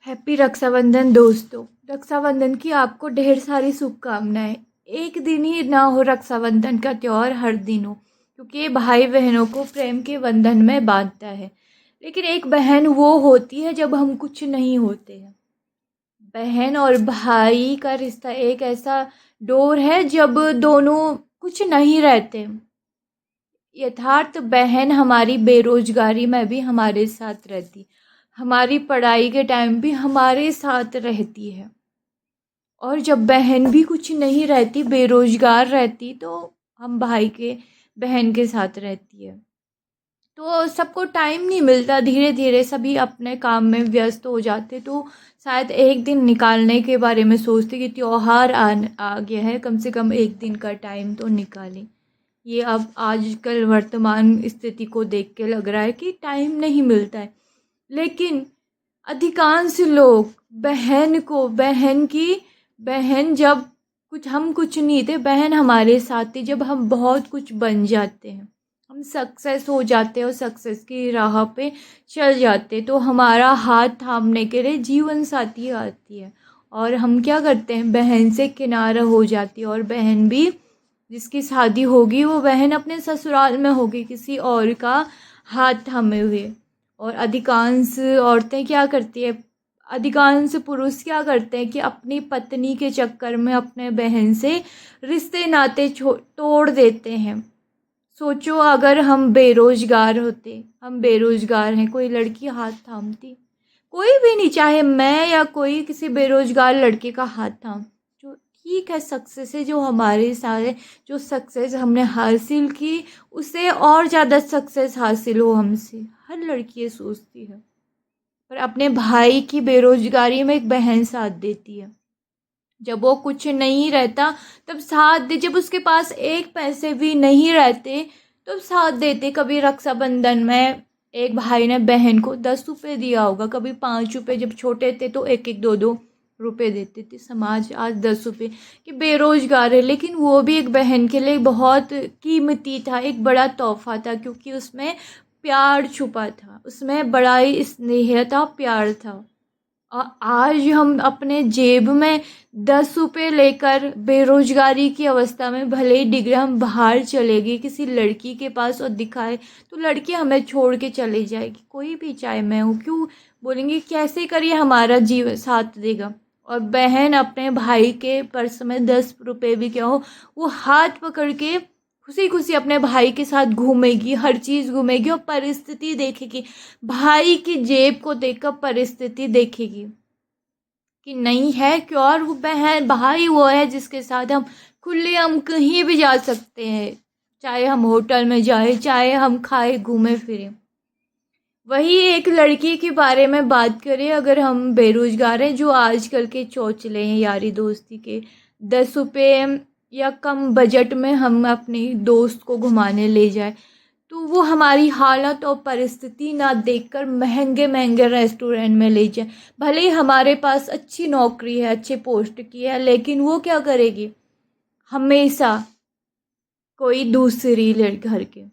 Happy Rakshabandhan दोस्तों। रक्षाबंधन की आपको ढेर सारी शुभकामनाएं। एक दिन ही ना हो रक्षाबंधन का त्यौहार, हर दिन हो, क्योंकि ये भाई बहनों को प्रेम के बंधन में बांधता है। लेकिन एक बहन वो होती है जब हम कुछ नहीं होते हैं। बहन और भाई का रिश्ता एक ऐसा डोर है जब दोनों कुछ नहीं रहते। यथार्थ बहन हमारी बेरोजगारी में भी हमारे साथ रहती, हमारी पढ़ाई के टाइम भी हमारे साथ रहती है। और जब बहन भी कुछ नहीं रहती, बेरोजगार रहती, तो हम भाई के बहन के साथ रहती है। तो सबको टाइम नहीं मिलता, धीरे धीरे सभी अपने काम में व्यस्त हो जाते। तो शायद एक दिन निकालने के बारे में सोचते कि त्योहार आ गया है, कम से कम एक दिन का टाइम तो निकालें। ये अब आजकल वर्तमान स्थिति को देख के लग रहा है कि टाइम नहीं मिलता है। लेकिन अधिकांश लोग बहन जब कुछ हम कुछ नहीं थे, बहन हमारे साथ थी जब हम बहुत कुछ बन जाते हैं, हम सक्सेस हो जाते हैं और सक्सेस की राह पे चल जाते, तो हमारा हाथ थामने के लिए जीवन साथी आती है। और हम क्या करते हैं, बहन से किनारा हो जाती है। और बहन भी, जिसकी शादी होगी वो बहन अपने ससुराल में होगी किसी और का हाथ थामे हुए। और अधिकांश औरतें क्या करती है, अधिकांश पुरुष क्या करते हैं कि अपनी पत्नी के चक्कर में अपने बहन से रिश्ते नाते तोड़ देते हैं। सोचो अगर हम बेरोजगार होते, हम बेरोजगार हैं, कोई लड़की हाथ थामती, कोई भी नहीं, चाहे मैं या कोई, किसी बेरोजगार लड़के का हाथ थाम, जो ठीक है, सक्सेस है जो हमारे साथ है, जो सक्सेस हमने हासिल की उससे और ज़्यादा सक्सेस हासिल हो हमसे, हर लड़की ये सोचती है। पर अपने भाई की बेरोजगारी में एक बहन साथ देती है। जब वो कुछ नहीं रहता तब साथ दे, जब उसके पास एक पैसे भी नहीं रहते तो साथ देते। कभी रक्षाबंधन में एक भाई ने बहन को 10 रुपये दिया होगा, कभी 5 रुपये, जब छोटे थे तो एक एक दो दो रुपये देते थे समाज। आज 10 रुपये कि बेरोजगार है, लेकिन वो भी एक बहन के लिए बहुत कीमती था, एक बड़ा तोहफा था, क्योंकि उसमें प्यार छुपा था, उसमें बड़ा ही स्नेह था, प्यार था। आज हम अपने जेब में 10 रुपये लेकर बेरोजगारी की अवस्था में, भले ही डिग्री हम बाहर चले गए किसी लड़की के पास और दिखाए तो लड़की हमें छोड़ के चली जाएगी, कोई भी, चाहे मैं हूँ, क्यों बोलेंगे कैसे करिए, हमारा जीव साथ देगा। और बहन अपने भाई के पर्स में 10 रुपये भी क्या हो, वो हाथ पकड़ के खुशी खुशी अपने भाई के साथ घूमेगी, हर चीज़ घूमेगी और परिस्थिति देखेगी, भाई की जेब को देखकर परिस्थिति देखेगी कि नहीं है क्यों, और वो बहन भाई वो है जिसके साथ हम खुले हम कहीं भी जा सकते हैं, चाहे हम होटल में जाए, चाहे हम खाए घूमे फिरे। वही एक लड़की के बारे में बात करें, अगर हम बेरोजगार हैं, जो आजकल के चौचले हैं यारी दोस्ती के, 10 रुपये या कम बजट में हम अपनी दोस्त को घुमाने ले जाए, तो वो हमारी हालत और परिस्थिति ना देखकर महंगे महंगे रेस्टोरेंट में ले जाए। भले ही हमारे पास अच्छी नौकरी है, अच्छे पोस्ट की है, लेकिन वो क्या करेगी, हमेशा कोई दूसरी घर के,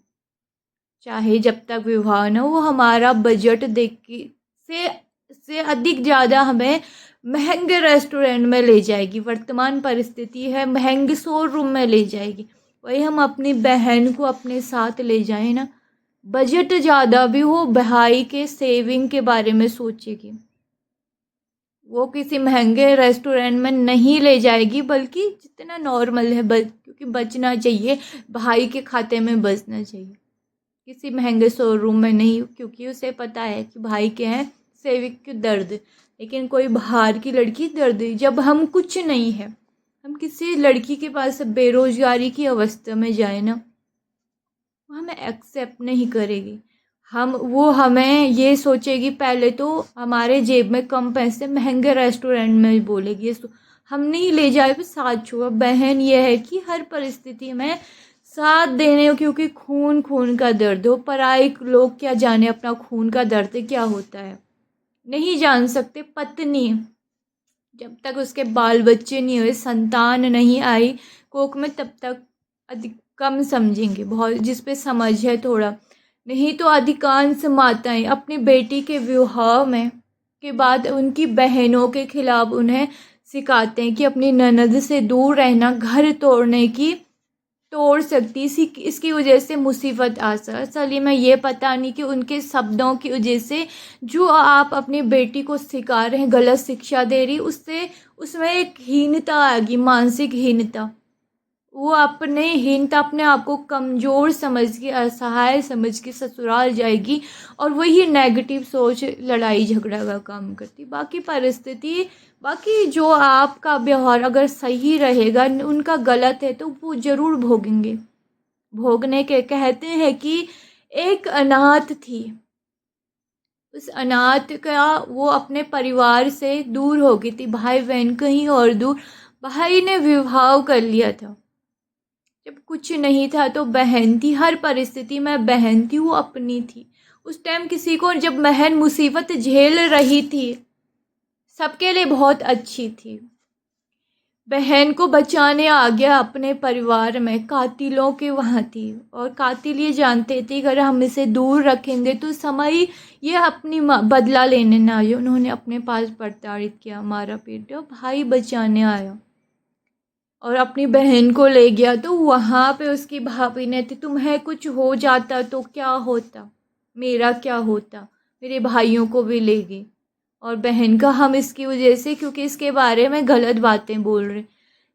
चाहे जब तक विवाह न हो, वो हमारा बजट देख के से अधिक ज़्यादा हमें महंगे रेस्टोरेंट में ले जाएगी। वर्तमान परिस्थिति है, महंगे शोरूम में ले जाएगी। वही हम अपनी बहन को अपने साथ ले जाएं ना, बजट ज़्यादा भी हो, भाई के सेविंग के बारे में सोचेगी, वो किसी महंगे रेस्टोरेंट में नहीं ले जाएगी, बल्कि जितना नॉर्मल है, क्योंकि बचना चाहिए, भाई के खाते में बचना चाहिए, किसी महंगे शोरूम में नहीं, क्योंकि उसे पता है कि भाई के हैं सेविंग की दर्द। लेकिन कोई बाहर की लड़की दर्द, जब हम कुछ नहीं है, हम किसी लड़की के पास बेरोजगारी की अवस्था में जाए ना, वो हमें एक्सेप्ट नहीं करेगी। वो हमें ये सोचेगी, पहले तो हमारे जेब में कम पैसे, महंगे रेस्टोरेंट में बोलेगी, हम नहीं ले जाए भी साथ छुआ। बहन ये है कि हर परिस्थिति में साथ देने, क्योंकि खून खून का दर्द हो, पराई लोग क्या जाने अपना खून का दर्द क्या होता है, नहीं जान सकते। पत्नी जब तक उसके बाल बच्चे नहीं हुए, संतान नहीं आई कोख में, तब तक अधिक कम समझेंगे, बहुत जिस पे समझ है थोड़ा, नहीं तो अधिकांश माताएं अपनी बेटी के विवाह में के बाद उनकी बहनों के खिलाफ उन्हें सिखाते हैं कि अपनी ननद से दूर रहना घर तोड़ सकती, इसकी वजह से मुसीबत आ सकती। असली में ये पता नहीं कि उनके शब्दों की वजह से जो आप अपनी बेटी को सिखा रहे हैं, गलत शिक्षा दे रही, उससे उसमें एक हीनता आएगी, मानसिक हीनता। वो अपने हीनता, अपने आप को कमज़ोर समझ के, असहाय समझ के ससुराल जाएगी और वही नेगेटिव सोच लड़ाई झगड़ा का काम करती। बाकी जो आपका व्यवहार अगर सही रहेगा, उनका गलत है तो वो ज़रूर भोगेंगे। भोगने के कहते हैं कि एक अनाथ थी, उस अनाथ का वो अपने परिवार से दूर हो गई थी, भाई बहन कहीं और दूर। भाई ने विवाह कर लिया था, जब कुछ नहीं था तो बहन थी, हर परिस्थिति में बहन थी, वो अपनी थी। उस टाइम किसी को, जब बहन मुसीबत झेल रही थी, सबके लिए बहुत अच्छी थी। बहन को बचाने आ गया अपने परिवार में, कातिलों के वहाँ थी, और कातिल ये जानते थे अगर हम इसे दूर रखेंगे तो समय ये अपनी बदला लेने ना आए। उन्होंने अपने पास प्रताड़ित किया, मारा पीटा। भाई बचाने आया और अपनी बहन को ले गया, तो वहाँ पे उसकी भाभी ने थी, तुम्हें कुछ हो जाता तो क्या होता, मेरा क्या होता, मेरे भाइयों को भी ले गई। और बहन का हम इसकी वजह से, क्योंकि इसके बारे में गलत बातें बोल रहे,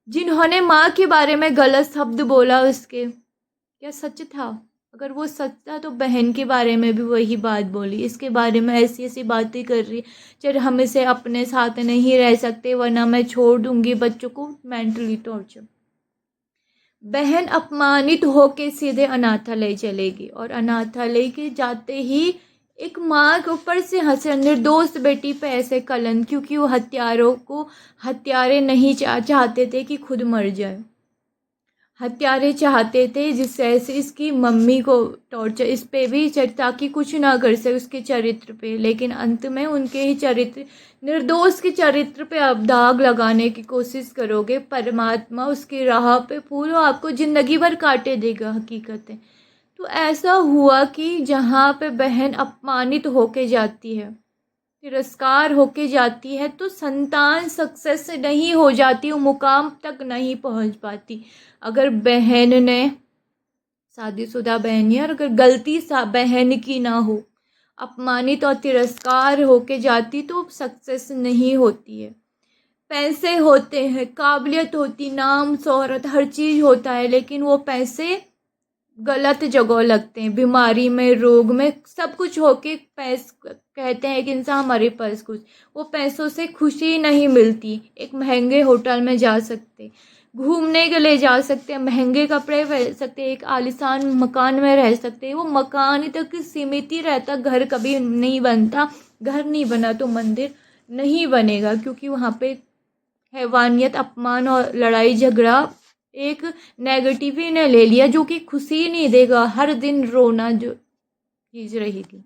जिन्होंने माँ के बारे में गलत शब्द बोला, उसके क्या सच था? अगर वो सच था तो बहन के बारे में भी वही बात बोली, इसके बारे में ऐसी ऐसी बातें कर रही। चल हम इसे अपने साथ नहीं रह सकते, वरना मैं छोड़ दूंगी बच्चों को, मेंटली टॉर्चर। बहन अपमानित होके सीधे अनाथालय चलेगी, और अनाथालय के जाते ही एक माँ के ऊपर से हंसे, निर्दोष बेटी पे ऐसे कलंक, क्योंकि वो हत्यारे नहीं चाहते थे कि खुद मर जाए। हत्यारे चाहते थे जिससे ऐसे इसकी मम्मी को टॉर्चर, इस पे भी ताकि कुछ ना कर सके उसके चरित्र पे, लेकिन अंत में उनके ही चरित्र, निर्दोष के चरित्र पे आप दाग लगाने की कोशिश करोगे, परमात्मा उसकी राह पे पूरा आपको ज़िंदगी भर काटे देगा। हकीकत है तो ऐसा हुआ कि जहाँ पे बहन अपमानित होके जाती है, तिरस्कार होके जाती है, तो संतान सक्सेस नहीं हो जाती, वो मुकाम तक नहीं पहुंच पाती। अगर बहन ने, शादीशुदा बहन है, और अगर गलती बहन की ना हो, अपमानित और तिरस्कार होके जाती, तो सक्सेस नहीं होती है। पैसे होते हैं, काबिलियत होती, नाम शोहरत हर चीज़ होता है, लेकिन वो पैसे गलत जगह लगते हैं, बीमारी में, रोग में, सब कुछ होके कहते हैं कि इंसान हमारे पास कुछ, वो पैसों से खुशी नहीं मिलती। एक महंगे होटल में जा सकते, घूमने के लिए जा सकते हैं, महंगे कपड़े पहन सकते, एक आलीशान मकान में रह सकते, वो मकान तक सीमित ही रहता, घर कभी नहीं बनता। घर नहीं बना तो मंदिर नहीं बनेगा, क्योंकि वहाँ पे हैवानियत, अपमान और लड़ाई झगड़ा एक नेगेटिव ही ने ले लिया, जो कि खुशी नहीं देगा, हर दिन रोना जो चीज़ रहेगी।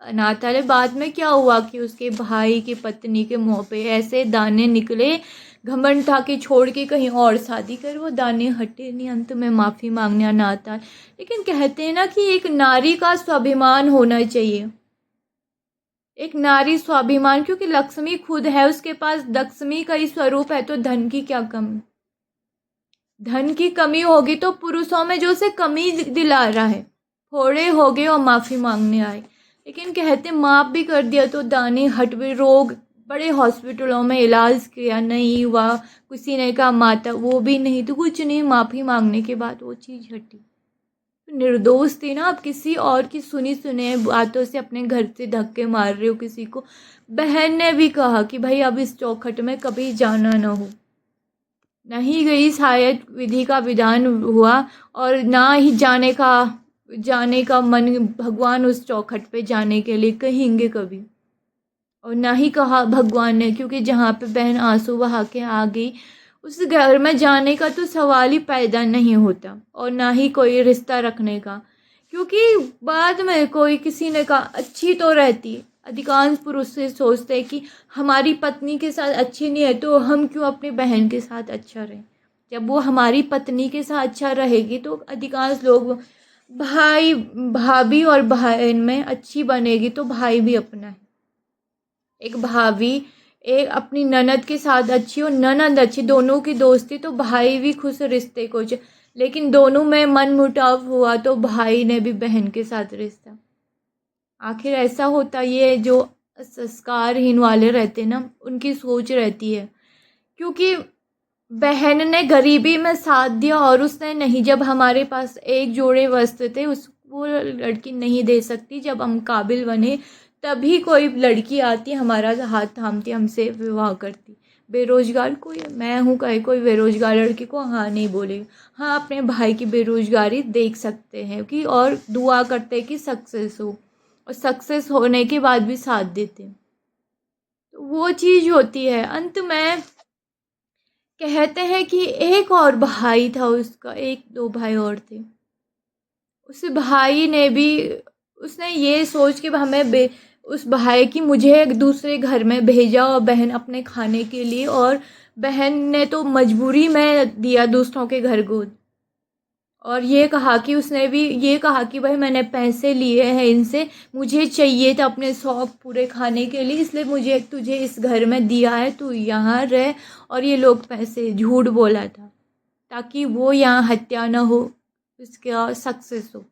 अनाथालय बाद में क्या हुआ कि उसके भाई की पत्नी के मुंह पे ऐसे दाने निकले, घमंड था कि छोड़ के कहीं और शादी कर, वो दाने हटे नहीं, अंत में माफ़ी मांगने अनाथालय। लेकिन कहते हैं ना कि एक नारी का स्वाभिमान होना चाहिए, एक नारी स्वाभिमान, क्योंकि लक्ष्मी खुद है, उसके पास लक्ष्मी का ही स्वरूप है, तो धन की क्या कमी? धन की कमी होगी तो पुरुषों में जो उसे कमी दिला रहा है, थोड़े हो गए और माफ़ी मांगने आए। लेकिन कहते माफ़ भी कर दिया तो दाने हट भी, रोग बड़े हॉस्पिटलों में इलाज किया, नहीं हुआ, किसी ने कहा माता, वो भी नहीं, तो कुछ नहीं, माफ़ी मांगने के बाद वो चीज़ हटी। तो निर्दोष थी ना, आप किसी और की सुनी सुने बातों से अपने घर से धक्के मार रहे हो किसी को। बहन ने भी कहा कि भाई अब इस चौखट में कभी जाना ना हो, नहीं गई, शायद विधि का विधान हुआ, और ना ही जाने का मन भगवान उस चौखट पे जाने के लिए कहेंगे कभी, और ना ही कहा भगवान ने, क्योंकि जहाँ पे बहन आंसू बहा के आ गई, उस घर में जाने का तो सवाल ही पैदा नहीं होता, और ना ही कोई रिश्ता रखने का, क्योंकि बाद में कोई किसी ने कहा अच्छी तो रहती है। अधिकांश पुरुष से सोचते हैं कि हमारी पत्नी के साथ अच्छी नहीं है तो हम क्यों अपनी बहन के साथ अच्छा रहें। जब वो हमारी पत्नी के साथ अच्छा रहेगी तो अधिकांश लोग, भाई भाभी और बहन में अच्छी बनेगी तो भाई भी अपना है। एक भाभी एक अपनी ननद के साथ अच्छी और ननद अच्छी, दोनों की दोस्ती तो भाई भी खुश रिश्ते को लेकिन दोनों में मन मुटाव हुआ तो भाई ने भी बहन के साथ रिश्ता। आखिर ऐसा होता, ये जो संस्कारहीन वाले रहते ना उनकी सोच रहती है, क्योंकि बहन ने गरीबी में साथ दिया और उसने नहीं, जब हमारे पास एक जोड़े वस्त्र थे उस वो लड़की नहीं दे सकती, जब हम काबिल बने तभी कोई लड़की आती हमारा हाथ थामती हमसे विवाह करती। बेरोजगार कोई, मैं हूँ कहीं कोई बेरोजगार लड़की को हाँ नहीं बोलेगा। हाँ, अपने भाई की बेरोजगारी देख सकते हैं कि, और दुआ करते हैं कि सक्सेस हो, और सक्सेस होने के बाद भी साथ देते हैं। तो वो चीज़ होती है। अंत में कहते हैं कि एक और भाई था उसका, एक दो भाई और थे। उस भाई ने भी, उसने ये सोच के हमें उस भाई की मुझे एक दूसरे घर में भेजा और बहन अपने खाने के लिए, और बहन ने तो मजबूरी में दिया दूसरों के घर गोद। और ये कहा कि उसने भी ये कहा कि भाई मैंने पैसे लिए हैं इनसे, मुझे चाहिए था अपने शौक पूरे खाने के लिए, इसलिए मुझे तुझे इस घर में दिया है, तू यहाँ रह। और ये लोग पैसे झूठ बोला था ताकि वो यहाँ हत्या ना हो, उसका सक्सेस हो।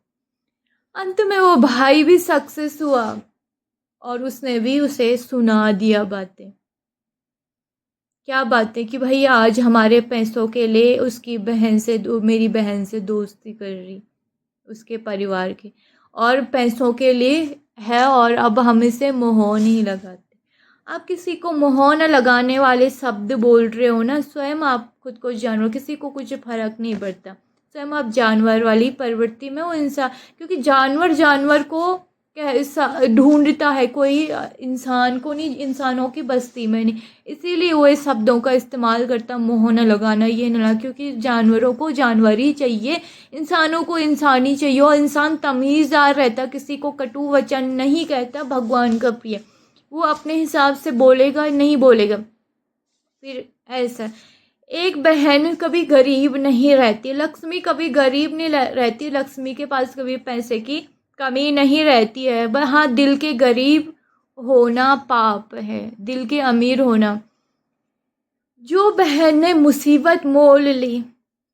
अंत में वो भाई भी सक्सेस हुआ और उसने भी उसे सुना दिया बातें। क्या बातें कि भाई आज हमारे पैसों के लिए उसकी बहन से मेरी बहन से दोस्ती कर रही, उसके परिवार की, और पैसों के लिए है, और अब हम इसे मोह नहीं लगाते। आप किसी को मोह न लगाने वाले शब्द बोल रहे हो ना, स्वयं आप खुद को जानो, किसी को कुछ फर्क नहीं पड़ता। स्वयं आप जानवर वाली प्रवृत्ति में हो इंसान, क्योंकि जानवर जानवर को ढूंढता है, कोई इंसान को नहीं, इंसानों की बस्ती में नहीं। इसीलिए वो इस शब्दों का इस्तेमाल करता, मोह न लगाना, ये न लगा, क्योंकि जानवरों को जानवर ही चाहिए, इंसानों को इंसान ही चाहिए। और इंसान तमीज़दार रहता, किसी को कटु वचन नहीं कहता, भगवान का प्रिय, वो अपने हिसाब से बोलेगा नहीं बोलेगा। फिर ऐसा एक बहन कभी गरीब नहीं रहती, लक्ष्मी कभी गरीब नहीं रहती, लक्ष्मी के पास कभी पैसे की कमी नहीं रहती है। हाँ, दिल के गरीब होना पाप है, दिल के अमीर होना। जो बहन ने मुसीबत मोल ली,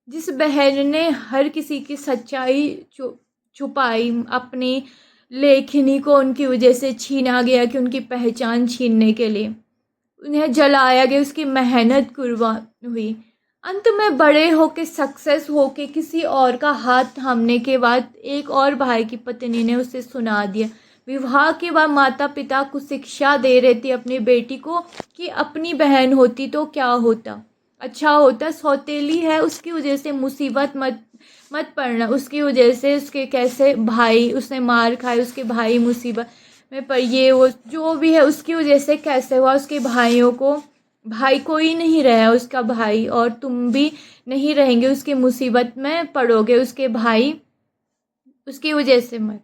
जिस बहन ने हर किसी की सच्चाई छुपाई, अपनी लेखनी को उनकी वजह से छीना गया कि उनकी पहचान छीनने के लिए उन्हें जलाया गया, उसकी मेहनत कुर्बान हुई। अंत में बड़े होके सक्सेस होके किसी और का हाथ थामने के बाद एक और भाई की पत्नी ने उसे सुना दिया। विवाह के बाद माता पिता को शिक्षा दे रही थी अपनी बेटी को कि अपनी बहन होती तो क्या होता, अच्छा होता, सौतेली है उसकी वजह से मुसीबत मत मत पड़ना, उसकी वजह से उसके कैसे भाई उसने मार खाए, उसके भाई मुसीबत में पर ये वो जो भी है उसकी वजह से कैसे हुआ, उसके भाइयों को, भाई कोई नहीं रहा उसका भाई, और तुम भी नहीं रहेंगे, उसकी मुसीबत में पड़ोगे, उसके भाई उसकी वजह से मर,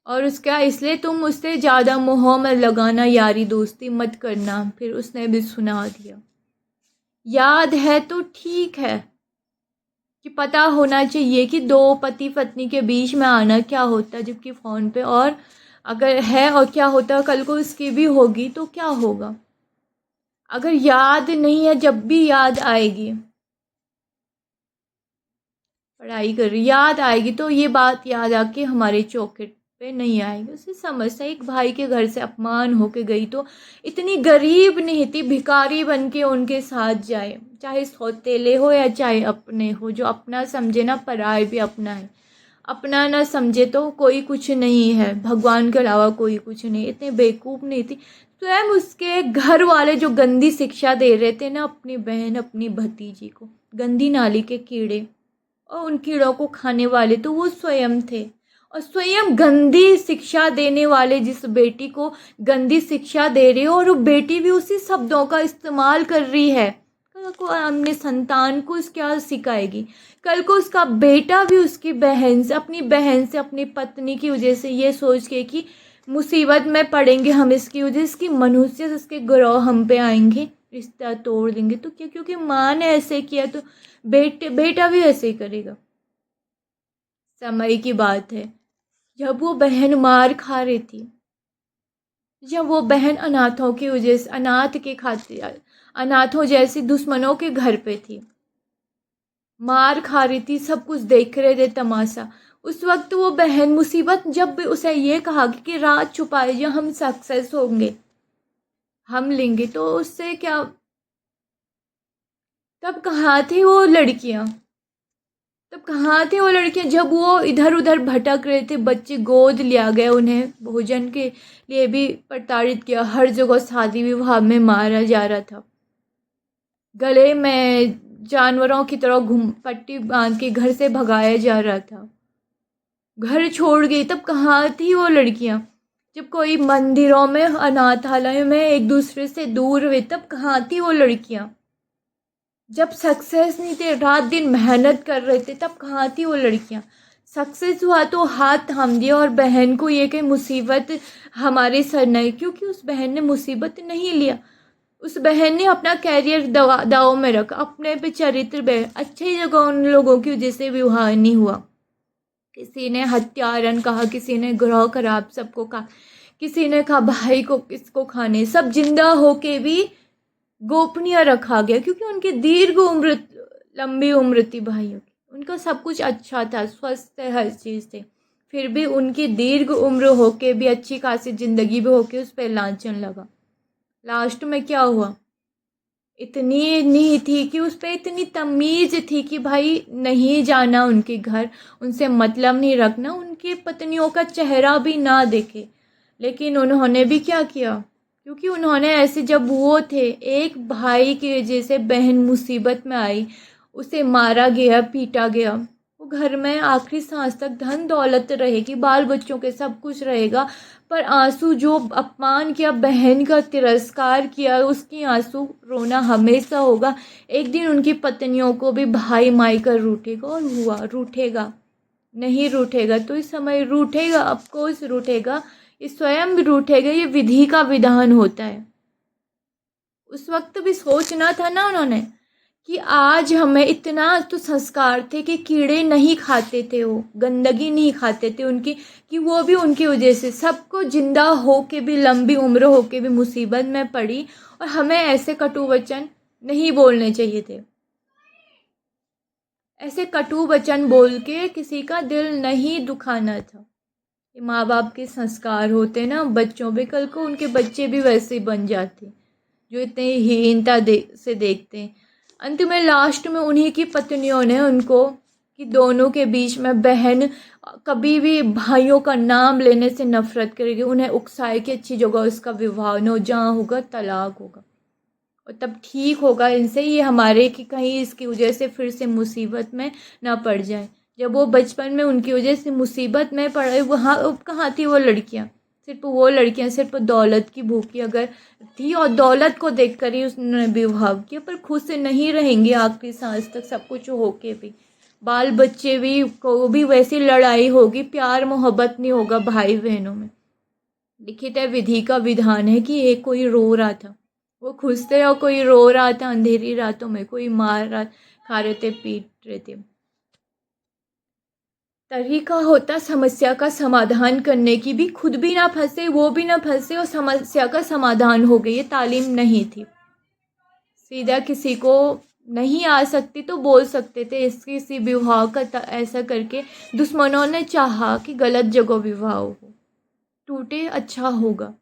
और उसका इसलिए तुम उससे ज़्यादा मोह में लगाना, यारी दोस्ती मत करना। फिर उसने भी सुना दिया। याद है तो ठीक है कि पता होना चाहिए कि दो पति पत्नी के बीच में आना क्या होता है, जबकि फ़ोन पे, और अगर है और क्या होता है कल को उसकी भी होगी तो क्या होगा। अगर याद नहीं है, जब भी याद आएगी, पढ़ाई कर रही याद आएगी तो ये बात याद आके हमारे चौखट पे नहीं आएगी। उसे समझता एक भाई के घर से अपमान होके गई तो इतनी गरीब नहीं थी, भिखारी बन के उनके साथ जाए, चाहे सौतेले हो या चाहे अपने हो। जो अपना समझे ना, पराए भी अपना है, अपना ना समझे तो कोई कुछ नहीं है, भगवान के अलावा कोई कुछ नहीं। इतने बेवकूफ़ नहीं थी। स्वयं उसके घर वाले जो गंदी शिक्षा दे रहे थे ना अपनी बहन अपनी भतीजी को, गंदी नाली के कीड़े, और उन कीड़ों को खाने वाले तो वो स्वयं थे। और स्वयं गंदी शिक्षा देने वाले जिस बेटी को गंदी शिक्षा दे रहे हो, और वो बेटी भी उसी शब्दों का इस्तेमाल कर रही है, कल को अपने संतान को क्या सिखाएगी। कल को उसका बेटा भी उसकी बहन से, अपनी बहन से, अपनी पत्नी की वजह से ये सोच के कि मुसीबत में पड़ेंगे हम इसकी वजह, इसकी मनुष्य इसके ग्रह हम पे आएंगे, रिश्ता तोड़ देंगे। तो क्या, क्योंकि माँ ने ऐसे किया तो बेटा भी ऐसे ही करेगा। समय की बात है, जब वो बहन मार खा रही थी, जब वो बहन अनाथों की वजह से, अनाथ के खातिर, अनाथों जैसे दुश्मनों के घर पे थी, मार खा रही थी, सब कुछ देख रहे थे तमाशा। उस वक्त वो बहन मुसीबत, जब भी उसे ये कहा कि राज छुपाए जो हम सक्सेस होंगे, हम लेंगे, तो उससे क्या, तब कहाँ थी वो लड़कियां, तब कहाँ थी वो लड़कियां जब वो इधर उधर भटक रहे थे, बच्चे गोद लिया गया, उन्हें भोजन के लिए भी प्रताड़ित किया, हर जगह शादी विवाह में मारा जा रहा था, गले में जानवरों की तरह घूम पट्टी बांध के घर से भगाया जा रहा था, घर छोड़ गई। तब कहाँ थी वो लड़कियां जब कोई मंदिरों में, अनाथालय में एक दूसरे से दूर हुए, तब कहाँ थी वो लड़कियां जब सक्सेस नहीं थे, रात दिन मेहनत कर रहे थे, तब कहाँ थी वो लड़कियां। सक्सेस हुआ तो हाथ थाम दिया, और बहन को ये कि मुसीबत हमारे सर नहीं, क्योंकि उस बहन ने मुसीबत नहीं लिया, उस बहन ने अपना कैरियर दाव में रखा, अपने पे चरित्र पे, अच्छी जगह उन लोगों की वजह से विवाह नहीं हुआ। किसी ने हत्यारन कहा, किसी ने ग्रह खराब, सबको कहा, किसी ने कहा भाई को किसको खाने, सब जिंदा होके भी गोपनीय रखा गया, क्योंकि उनकी दीर्घ उम्र, लंबी उम्र थी भाइयों की, उनका सब कुछ अच्छा था, स्वस्थ हर चीज़ थे, फिर भी उनकी दीर्घ उम्र होके भी, अच्छी खासी जिंदगी भी होके उस पर लांछन लगा। लास्ट में क्या हुआ, इतनी नहीं थी कि उस पर इतनी तमीज़ थी कि भाई नहीं जाना उनके घर, उनसे मतलब नहीं रखना, उनके पत्नियों का चेहरा भी ना देखे, लेकिन उन्होंने भी क्या किया, क्योंकि उन्होंने ऐसे, जब वो थे, एक भाई की वजह से बहन मुसीबत में आई, उसे मारा गया, पीटा गया, वो घर में आखिरी सांस तक, धन दौलत रहेगी, बाल बच्चों के सब कुछ रहेगा, पर आंसू, जो अपमान किया, बहन का तिरस्कार किया, उसकी आंसू रोना हमेशा होगा। एक दिन उनकी पत्नियों को भी भाई माई कर रूठेगा, और हुआ, रूठेगा, नहीं रूठेगा तो इस समय रूठेगा, अफकोर्स रूठेगा, ये स्वयं भी रूठेगा, ये विधि का विधान होता है। उस वक्त भी सोचना था ना उन्होंने कि आज हमें, इतना तो संस्कार थे कि कीड़े नहीं खाते थे, वो गंदगी नहीं खाते थे उनकी, कि वो भी उनकी वजह से सबको जिंदा हो के भी, लंबी उम्र हो के भी मुसीबत में पड़ी, और हमें ऐसे कटु वचन नहीं बोलने चाहिए थे, ऐसे कटु वचन बोल के किसी का दिल नहीं दुखाना था। ये माँ बाप के संस्कार होते ना बच्चों पे, कल को उनके बच्चे भी वैसे ही बन जाते जो इतने हीनता से देखते हैं। अंत में लास्ट में उन्हीं की पत्नियों ने उनको, कि दोनों के बीच में, बहन कभी भी भाइयों का नाम लेने से नफरत करेगी, उन्हें उकसाए कि अच्छी जगह उसका विवाह न हो, जहाँ होगा तलाक होगा, और तब ठीक होगा इनसे, ये हमारे, कि कहीं इसकी वजह से फिर से मुसीबत में ना पड़ जाए। जब वो बचपन में उनकी वजह से मुसीबत में पड़े, वहाँ कहाँ थी वो लड़कियाँ, सिर्फ दौलत की भूखी अगर थी, और दौलत को देखकर ही उसने विवाह किया, पर खुद से नहीं रहेंगे आखिरी सांस तक, सब कुछ होके भी, बाल बच्चे भी को भी वैसी लड़ाई होगी, प्यार मोहब्बत नहीं होगा भाई बहनों में। लिखित है, विधि का विधान है कि एक कोई रो रहा था, वो खुश थे, और कोई रो रहा था अंधेरी रातों में, कोई मार रहा, खा रहे थे, पीट रहे थे। तरीका होता समस्या का समाधान करने की भी, खुद भी ना फंसे, वो भी ना फंसे, और समस्या का समाधान हो गई, ये तालीम नहीं थी। सीधा किसी को नहीं आ सकती तो बोल सकते थे, इसी विवाह का ऐसा करके दुश्मनों ने चाहा कि गलत जगह विवाह हो, टूटे, अच्छा होगा,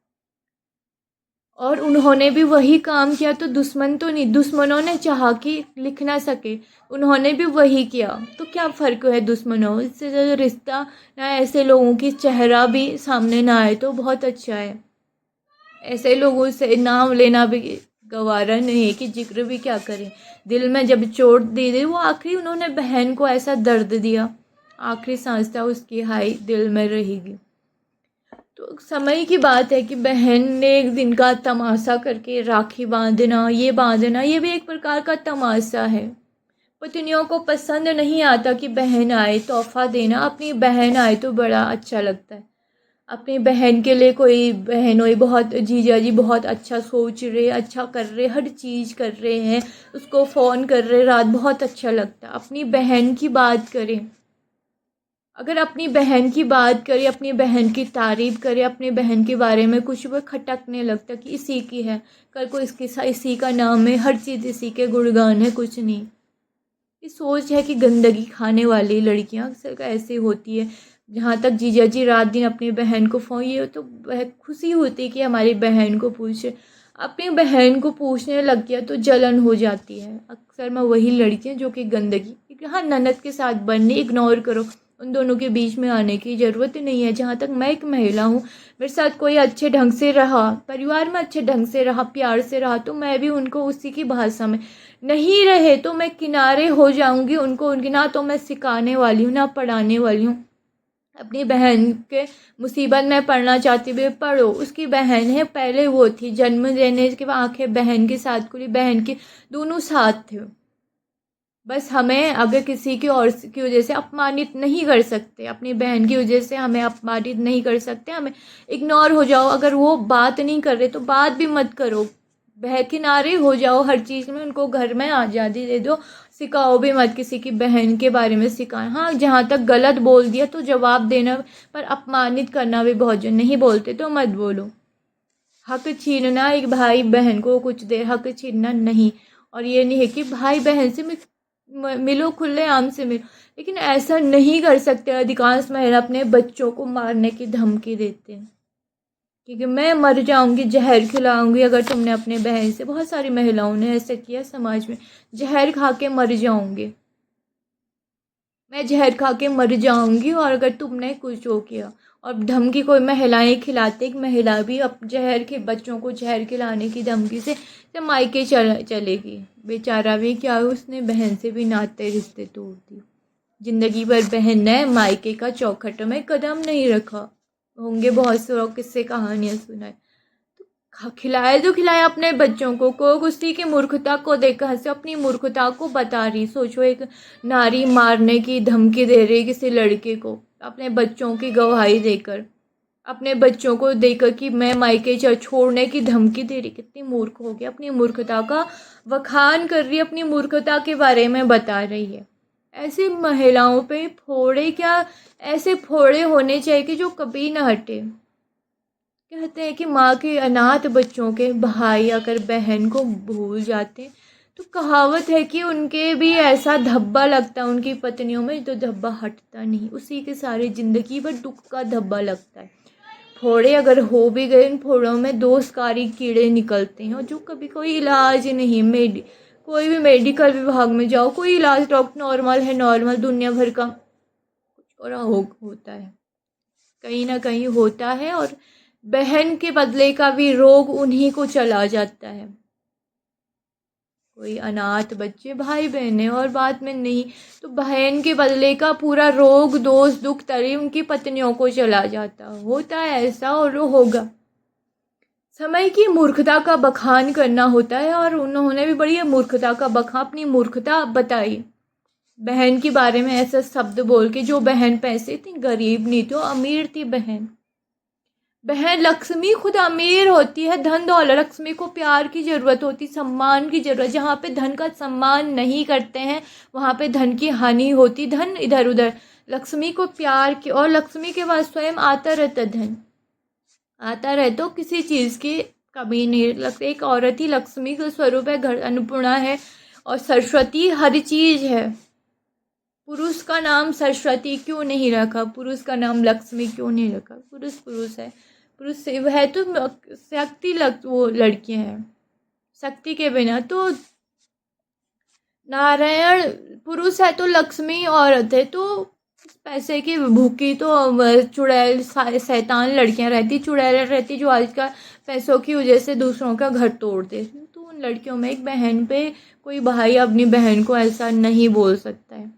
और उन्होंने भी वही काम किया, तो दुश्मन तो नहीं, दुश्मनों ने चाहा कि लिख ना सके, उन्होंने भी वही किया, तो क्या फ़र्क है दुश्मनों, इससे जो रिश्ता ना, ऐसे लोगों की चेहरा भी सामने ना आए तो बहुत अच्छा है। ऐसे लोगों से नाम लेना भी गवारा नहीं है, कि जिक्र भी क्या करें, दिल में जब चोट दे दे, वो आखिरी उन्होंने बहन को ऐसा दर्द दिया, आखिरी सांस था उसकी, हाई दिल में रहेगी। तो समय की बात है कि बहन ने एक दिन का तमाशा करके राखी बांधना, ये बांधना, ये भी एक प्रकार का तमाशा है। पत्नियों को पसंद नहीं आता कि बहन आए, तोहफा देना, अपनी बहन आए तो बड़ा अच्छा लगता है। अपनी बहन के लिए कोई बहन हो, बहुत जीजा जी बहुत अच्छा सोच रहे, अच्छा कर रहे, हर चीज़ कर रहे हैं, उसको फ़ोन कर रहे रात, बहुत अच्छा लगता है। अपनी बहन की बात करें अगर अपनी बहन की बात करें, अपनी बहन की तारीफ़ करें, अपनी बहन के बारे में कुछ वो खटकने लगता कि इसी की है, कल को इसकी इसी का नाम है, हर चीज़ इसी के गुणगान है, कुछ नहीं। ये सोच है कि गंदगी खाने वाली लड़कियां अक्सर ऐसी होती है। जहाँ तक जीजा जी रात दिन अपनी बहन को फ़ोन, ये तो खुशी होती है कि हमारी बहन को पूछे, अपनी बहन को पूछने लग गया तो जलन हो जाती है। अक्सर मैं वही लड़कियां जो कि गंदगी, हाँ ननद के साथ बनने, इग्नोर करो, उन दोनों के बीच में आने की ज़रूरत नहीं है। जहाँ तक मैं एक महिला हूँ, मेरे साथ कोई अच्छे ढंग से रहा, परिवार में अच्छे ढंग से रहा, प्यार से रहा, तो मैं भी उनको उसी की भाषा में, नहीं रहे तो मैं किनारे हो जाऊंगी उनको, उनकी ना तो मैं सिखाने वाली हूँ ना पढ़ाने वाली हूँ। अपनी बहन के मुसीबत में पढ़ना चाहती भी पढ़ो, उसकी बहन है, पहले वो थी, जन्म देने के बाद आंखें बहन के साथ खुली, बहन के दोनों साथ थे। बस हमें अगर किसी की और की वजह से अपमानित नहीं कर सकते, अपनी बहन की वजह से हमें अपमानित नहीं कर सकते, हमें इग्नोर हो जाओ। अगर वो बात नहीं कर रहे तो बात भी मत करो, किनारे हो जाओ हर चीज़ में, उनको घर में आज़ादी दे दो, सिखाओ भी मत किसी की बहन के बारे में सिखाएं। हाँ जहाँ तक गलत बोल दिया तो जवाब देना, पर अपमानित करना भी बहुत, जो नहीं बोलते तो मत बोलो। हक छीनना, एक भाई बहन को कुछ देर हक छीनना नहीं। और ये नहीं है कि भाई बहन से मिलो, खुले आम से मिलो, लेकिन ऐसा नहीं कर सकते। अधिकांश महिला अपने बच्चों को मारने की धमकी देते हैं, क्योंकि मैं मर जाऊंगी, जहर खिलाऊंगी अगर तुमने अपने बहन से, बहुत सारी महिलाओं ने ऐसा किया समाज में, जहर खा के मर जाऊंगी, मैं जहर खा के मर जाऊंगी और अगर तुमने कुछ हो किया। और धमकी कोई महिलाएं खिलाते, एक महिला भी अब जहर के बच्चों को जहर खिलाने की धमकी से मायके चलेगी। बेचारा भी क्या, उसने बहन से भी नाते रिश्ते तोड़ दिए। जिंदगी भर बहन ने मायके का चौखट में कदम नहीं रखा, होंगे बहुत से लोग किस्से कहानियां सुनाए। खिलाए तो खिलाए अपने बच्चों को उसी की मूर्खता को देखकर हंसे, अपनी मूर्खता को बता रही। सोचो एक नारी मारने की धमकी दे रही किसी लड़के को, अपने बच्चों की गवाही देकर, अपने बच्चों को देकर कि मैं मायके छोड़ने की धमकी दे रही। कितनी मूर्ख हो गई, अपनी मूर्खता का वखान कर रही है, अपनी मूर्खता के बारे में बता रही है। ऐसी महिलाओं पे फोड़े क्या, ऐसे फोड़े होने चाहिए कि जो कभी ना हटे। कहते हैं कि माँ के अनाथ बच्चों के भाई अगर बहन को भूल जाते, तो कहावत है कि उनके भी ऐसा धब्बा लगता है उनकी पत्नियों में, तो धब्बा हटता नहीं, उसी के सारी ज़िंदगी भर दुख का धब्बा लगता है। फोड़े अगर हो भी गए, उन फोड़ों में दोषकारी कीड़े निकलते हैं, और जो कभी कोई इलाज नहीं, कोई भी मेडिकल विभाग में जाओ, कोई इलाज, डॉक्टर नॉर्मल है नॉर्मल, दुनिया भर का कुछ और होता है, कहीं ना कहीं होता है। और बहन के बदले का भी रोग उन्हीं को चला जाता है। कोई अनाथ बच्चे भाई बहन है और बाद में नहीं, तो बहन के बदले का पूरा रोग, दोष, दुख तरी उनकी पत्नियों को चला जाता, होता है ऐसा और वो होगा। समय की मूर्खता का बखान करना होता है, और उन्होंने भी बड़ी मूर्खता का बखान, अपनी मूर्खता बताई बहन के बारे में ऐसा शब्द बोल के। जो बहन पैसे थी, गरीब नहीं थी, अमीर थी बहन। बहन लक्ष्मी खुद अमीर होती है, धन दौलत, लक्ष्मी को प्यार की ज़रूरत होती, सम्मान की ज़रूरत। जहाँ पे धन का सम्मान नहीं करते हैं वहाँ पे धन की हानि होती, धन इधर उधर। लक्ष्मी को प्यार की, और लक्ष्मी के पास स्वयं आता रहता धन, आता रहे तो किसी चीज़ की कमी नहीं लगती। एक औरत ही लक्ष्मी का स्वरूप है, घर अन्नपूर्णा है, और सरस्वती हर चीज़ है। पुरुष का नाम सरस्वती क्यों नहीं रखा, पुरुष का नाम लक्ष्मी क्यों नहीं रखा? पुरुष पुरुष है, पुरुष शिव है, तो शक्ति वो लड़कियां हैं, शक्ति के बिना तो नारायण पुरुष है, तो लक्ष्मी औरत है। तो पैसे की भूखी तो चुड़ैल शैतान लड़कियां रहती, चुड़ैल रहती, जो आज का पैसों की वजह से दूसरों का घर तोड़ देती। तो उन लड़कियों में एक बहन पे कोई भाई अपनी बहन को ऐसा नहीं बोल सकता है।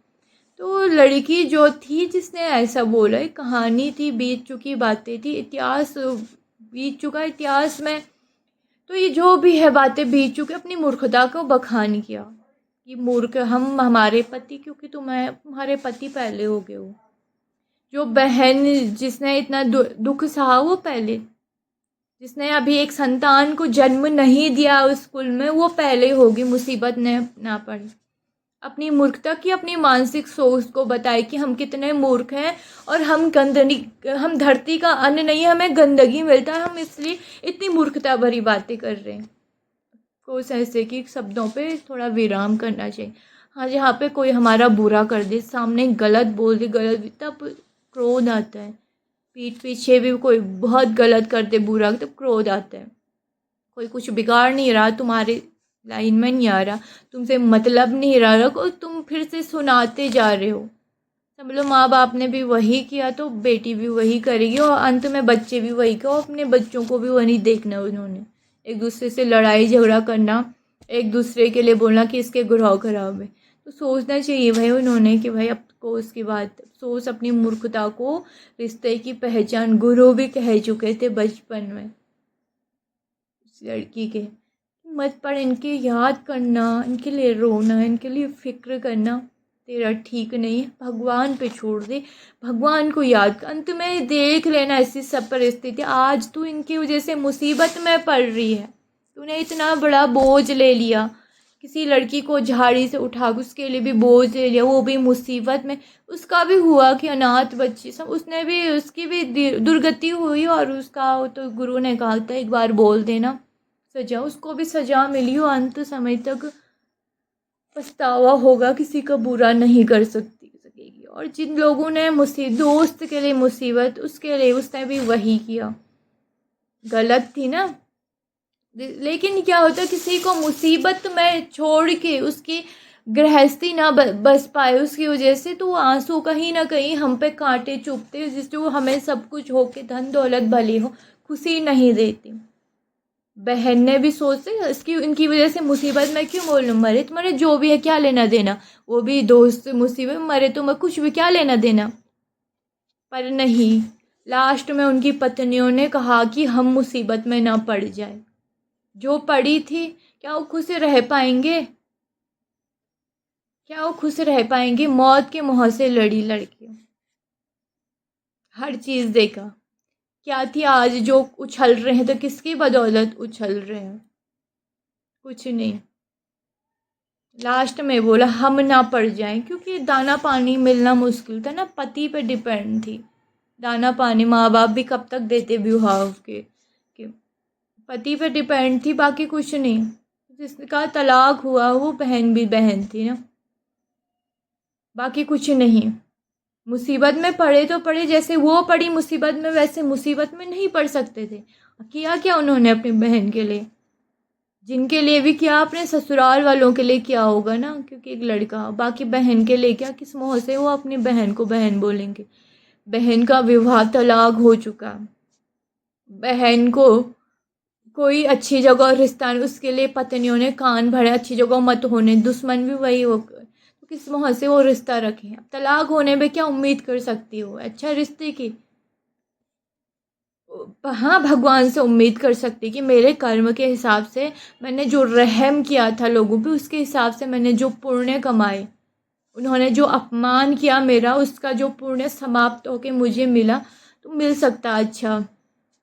तो लड़की जो थी जिसने ऐसा बोला, एक कहानी थी, बीत चुकी बातें थी, इतिहास बीत चुका इतिहास में। तो ये जो भी है बातें बीत चुके, अपनी मूर्खता को बखान किया कि मूर्ख हम, हमारे पति, क्योंकि तुम्हारे पति पहले हो गए हो। जो बहन जिसने इतना दुख सहा, वो पहले, जिसने अभी एक संतान को जन्म नहीं दिया उस कुल में, वो पहले होगी, मुसीबत ने ना पड़ी। अपनी मूर्खता की अपनी मानसिक सोच को बताए कि हम कितने मूर्ख हैं और हम गंदगी, हम धरती का अन्न नहीं, हमें गंदगी मिलता है, हम इसलिए इतनी मूर्खता भरी बातें कर रहे हैं। कुछ ऐसे कि शब्दों पे थोड़ा विराम करना चाहिए। हाँ, जहाँ पे कोई हमारा बुरा कर दे, सामने गलत बोल दे, गलत, तब क्रोध आता है। पीठ पीछे भी कोई बहुत गलत कर दे बुरा, तब क्रोध आता है। कोई कुछ बिगाड़ नहीं रहा, तुम्हारे लाइन में नहीं आ रहा, तुमसे मतलब नहीं रहा, और तुम फिर से सुनाते जा रहे हो। समझ लो माँ बाप ने भी वही किया तो बेटी भी वही करेगी, और अंत में बच्चे भी वही करो, अपने बच्चों को भी वही देखना। उन्होंने एक दूसरे से लड़ाई झगड़ा करना, एक दूसरे के लिए बोलना कि इसके ग्रह खराब है। तो सोचना चाहिए भाई उन्होंने कि भाई अब को उसकी बात सोच, अपनी मूर्खता को रिश्ते की पहचान गुरु भी कह चुके थे बचपन में उस लड़की के। मत पढ़, इनके याद करना, इनके लिए रोना, इनके लिए फिक्र करना तेरा ठीक नहीं है। भगवान पे छोड़ दे, भगवान को याद कर, अंत में देख लेना ऐसी सब परिस्थिति। आज तू इनकी वजह से मुसीबत में पड़ रही है, तूने इतना बड़ा बोझ ले लिया, किसी लड़की को झाड़ी से उठा के उसके लिए भी बोझ ले लिया, वो भी मुसीबत में। उसका भी हुआ कि अनाथ बच्ची सब, उसने भी, उसकी भी दुर्गति हुई, और उसका तो गुरु ने कहा था एक बार बोल देना सजा, उसको भी सजा मिली हो। अंत समय तक पछतावा होगा, किसी का बुरा नहीं कर सकेगी। और जिन लोगों ने दोस्त के लिए मुसीबत, उसके लिए उसने भी वही किया, गलत थी ना। लेकिन क्या होता, किसी को मुसीबत में छोड़ के उसकी गृहस्थी ना बस पाए उसकी वजह से, तो आंसू कहीं ना कहीं हम पे कांटे चुभते, जिससे वो हमें सब कुछ हो के धन दौलत भली हो खुशी नहीं देती। बहन ने भी सोचते इसकी, इनकी वजह से मुसीबत में क्यों बोलूँ, मरे तुम्हारे जो भी है क्या लेना देना, वो भी दोस्त मुसीबत में मरे तो मैं कुछ भी क्या लेना देना। पर नहीं, लास्ट में उनकी पत्नियों ने कहा कि हम मुसीबत में ना पड़ जाए। जो पड़ी थी, क्या वो खुश रह पाएंगे, क्या वो खुश रह पाएंगे। मौत के मुँह से लड़ी लड़की, हर चीज़ देखा, क्या थी। आज जो उछल रहे हैं तो किसकी बदौलत उछल रहे हैं, कुछ नहीं। लास्ट में बोला हम ना पड़ जाएं, क्योंकि दाना पानी मिलना मुश्किल था ना, पति पे डिपेंड थी। दाना पानी माँ बाप भी कब तक देते विवाह के पति पे डिपेंड थी, बाकी कुछ नहीं। जिसका तलाक हुआ वो बहन भी बहन थी ना, बाकी कुछ नहीं। मुसीबत में पड़े तो पड़े, जैसे वो पड़ी मुसीबत में, वैसे मुसीबत में नहीं पड़ सकते थे। किया क्या उन्होंने अपनी बहन के लिए, जिनके लिए भी किया, अपने ससुराल वालों के लिए किया होगा ना, क्योंकि एक लड़का। बाकी बहन के लिए क्या, किस मुँह से वो अपनी बहन को बहन बोलेंगे। बहन का विवाह तलाक हो चुका, बहन को कोई अच्छी जगह रिश्ता नहीं, उसके लिए पत्नियों ने कान भरे अच्छी जगह मत होने, दुश्मन भी वही हो, तो किस मुँह से वो रिश्ता रखे। अब तलाक होने में क्या उम्मीद कर सकती हो अच्छा रिश्ते की। हाँ, भगवान से उम्मीद कर सकती कि मेरे कर्म के हिसाब से, मैंने जो रहम किया था लोगों पे उसके हिसाब से, मैंने जो पुण्य कमाए, उन्होंने जो अपमान किया मेरा, उसका जो पुण्य समाप्त होके मुझे मिला, तो मिल सकता अच्छा।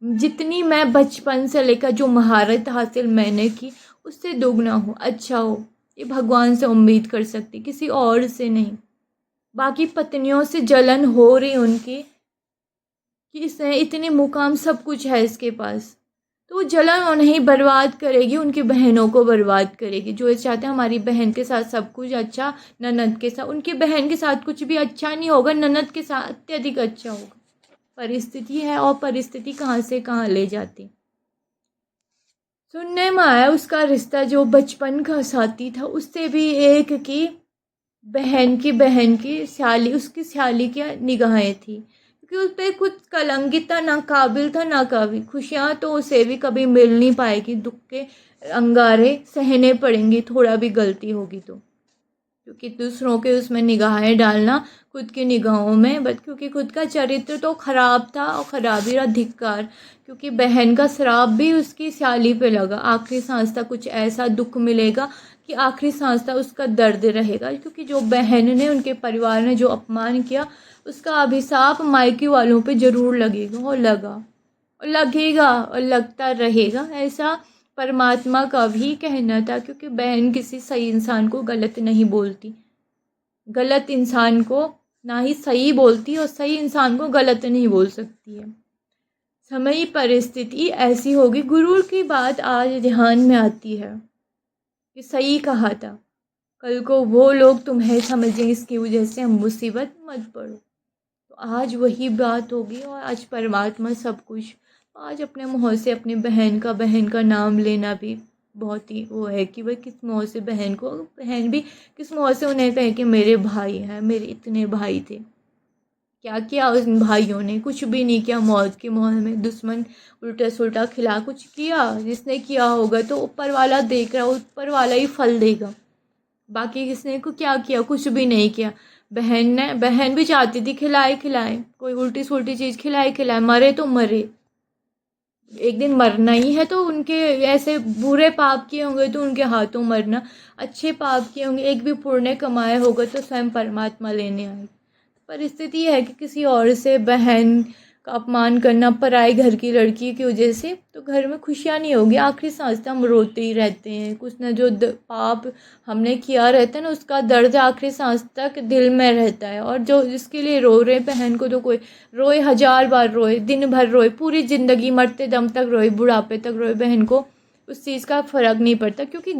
जितनी मैं बचपन से लेकर जो महारत हासिल मैंने की, उससे दोगुना हो, अच्छा हो, ये भगवान से उम्मीद कर सकती, किसी और से नहीं। बाकी पत्नियों से जलन हो रही उनकी कि इसने इतने मुकाम, सब कुछ है इसके पास, तो वो जलन उन्हें बर्बाद करेगी, उनकी बहनों को बर्बाद करेगी। जो ये चाहते हैं हमारी बहन के साथ सब कुछ अच्छा, ननद के साथ, उनकी बहन के साथ कुछ भी अच्छा नहीं होगा, ननद के साथ अत्यधिक अच्छा होगा। परिस्थिति है, और परिस्थिति कहाँ से कहाँ ले जाती। सुनने में आया उसका रिश्ता जो बचपन का साथी था, उससे भी एक की बहन की स्याली, उसकी स्याली की निगाहें थी, क्योंकि उस पर कुछ कलंकित था, ना काबिल था ना काबिल। खुशियाँ तो उसे भी कभी मिल नहीं पाएगी, दुख के अंगारे सहने पड़ेंगे थोड़ा भी गलती होगी तो, क्योंकि दूसरों के उसमें निगाहें डालना खुद की निगाहों में, बट क्योंकि खुद का चरित्र तो खराब था, और खराबी का धिक्कार, क्योंकि बहन का श्राप भी उसकी स्याली पे लगा। आखिरी सांस तक कुछ ऐसा दुख मिलेगा कि आखिरी सांस तक उसका दर्द रहेगा, क्योंकि जो बहन ने, उनके परिवार ने जो अपमान किया, उसका अभिशाप मायके वालों पे ज़रूर लगेगा, और लगा, और लगेगा, और लगता रहेगा। ऐसा परमात्मा का भी कहना था, क्योंकि बहन किसी सही इंसान को गलत नहीं बोलती, गलत इंसान को ना ही सही बोलती और सही इंसान को गलत नहीं बोल सकती है। समय परिस्थिति ऐसी होगी, गुरूर की बात आज ध्यान में आती है कि सही कहा था, कल को वो लोग तुम्हें समझेंगे, इसकी वजह से हम मुसीबत मत पड़ो। तो आज वही बात होगी और आज परमात्मा सब कुछ। आज अपने मुँह से अपनी बहन का नाम लेना भी बहुत ही वो है कि भाई किस मुँह से बहन भी किस मुँह से उन्हें कहे कि मेरे भाई हैं, मेरे इतने भाई थे। क्या किया उन भाइयों ने? कुछ भी नहीं किया। मौत के मुँह में दुश्मन उल्टा सुल्टा खिला कुछ किया। जिसने किया होगा तो ऊपर वाला देख रहा, ऊपर वाला ही फल देगा। बाकी किसने को क्या किया? कुछ भी नहीं किया। बहन भी चाहती थी खिलाए, कोई उल्टी सुल्टी चीज़ खिलाए, मरे तो मरे, एक दिन मरना ही है। तो उनके ऐसे बुरे पाप किए होंगे तो उनके हाथों मरना, अच्छे पाप किए होंगे, एक भी पुण्य कमाया होगा तो स्वयं परमात्मा लेने आए। परिस्थिति है कि किसी और से बहन का अपमान करना, पराए घर की लड़की की वजह से, तो घर में खुशियाँ नहीं होगी। आखिरी सांस तक हम रोते ही रहते हैं। कुछ ना जो पाप हमने किया रहता है ना, उसका दर्द आखिरी सांस तक दिल में रहता है। और जो जिसके लिए रो रहे बहन को, तो कोई रोए 1000 बार रोए, दिन भर रोए, पूरी ज़िंदगी मरते दम तक रोए, बुढ़ापे तक रोए, बहन को उस चीज़ का फ़र्क नहीं पड़ता, क्योंकि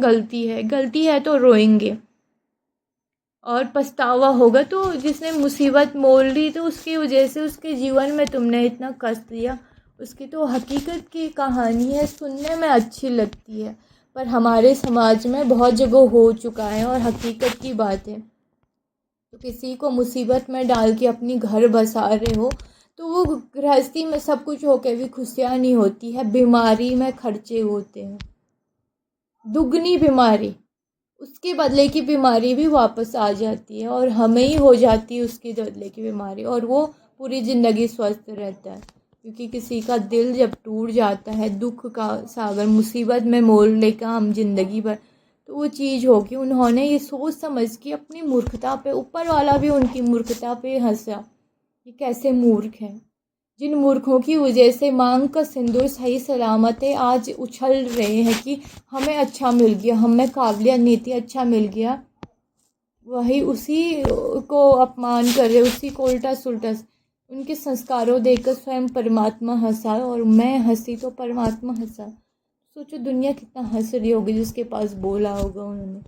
गलती है तो रोएंगे और पछतावा होगा। तो जिसने मुसीबत मोल ली तो उसकी वजह से उसके जीवन में तुमने इतना कष्ट दिया, उसकी तो हकीकत की कहानी है, सुनने में अच्छी लगती है, पर हमारे समाज में बहुत जगह हो चुका है और हकीकत की बात है। तो किसी को मुसीबत में डाल के अपनी घर बसा रहे हो तो वो गृहस्थी में सब कुछ होके भी खुशियाँ नहीं होती है, बीमारी में खर्चे होते हैं, दुगनी बीमारी, उसके बदले की बीमारी भी वापस आ जाती है और हमें ही हो जाती है उसके बदले की बीमारी, और वो पूरी ज़िंदगी स्वस्थ रहता है। क्योंकि किसी का दिल जब टूट जाता है, दुख का सागर मुसीबत में मोल लेकर हम ज़िंदगी भर, तो वो चीज़ होगी। उन्होंने ये सोच समझ के अपनी मूर्खता पे, ऊपर वाला भी उनकी मूर्खता पे हंसा, ये कैसे मूर्ख हैं। जिन मूर्खों की वजह से मांग का सिंदूर सही सलामत है आज उछल रहे हैं कि हमें अच्छा मिल गया, हमें काबिलियत नीति अच्छा मिल गया, वही उसी को अपमान कर रहे, उसी को उल्टा सुल्टा उनके संस्कारों देखकर स्वयं परमात्मा हंसा और मैं हंसी तो परमात्मा हंसा। सोचो दुनिया कितना हंस रही होगी जिसके पास बोला होगा उन्होंने।